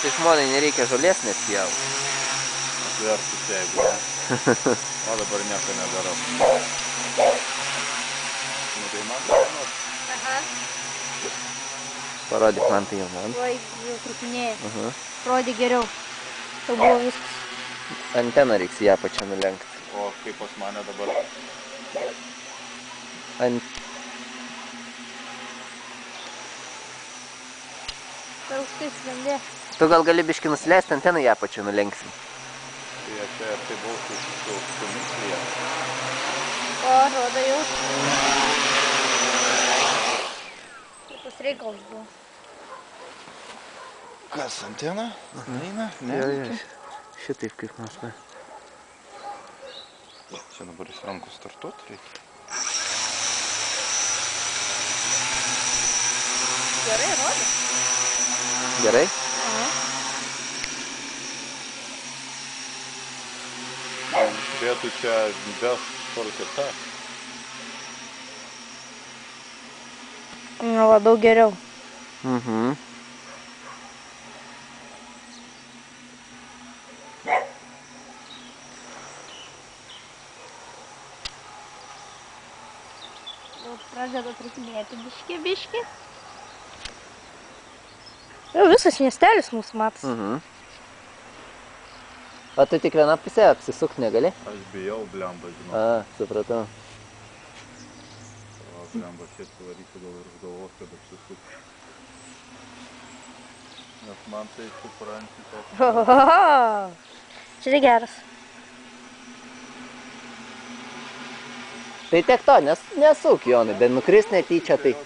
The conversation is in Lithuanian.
tai žmonai nereikia žolės nespjau. Atvertus jeigu, ne? O dabar nieko nedarau. Nu tai man dainuot. Aha. Parodyk man tai jau man. Oi, jau trupinėja. Rodė geriau. Tau buvo viskas. Anteną reiks ją pačią nulenkti. O kaip pas mane dabar? Per aukštai skrendė. Tu gal gali biškį nusileisti, anteną ją pačią nulenksim. Tai čia tai buvau su aukštumis liet. O, rodo jau. Tas reikalas buvo. Kas, antena? Neina? Ne? Šitaip kaip nors, ne. Čia dabar iš rankų startuot reikia. Gerai, rodo. Gerai? Aha. Turėtų čia vest korteta. Nu, labiau geriau. Mhm. Jau pradeda trūkinėti biški. Jau visas miestelis mūsų matas. Mhm. O tu tik vieną pusę apsisukt negali? Aš bijau blemba, žinau. A, supratau. O blemba, šiek suvarysiu gal ir už galvos, kad apsisukt. Nes man tai supranti toks. Ohoho! Čia tai geras. Tai tiek to, nesuk, Jonai, bet nukris netyčia, tai...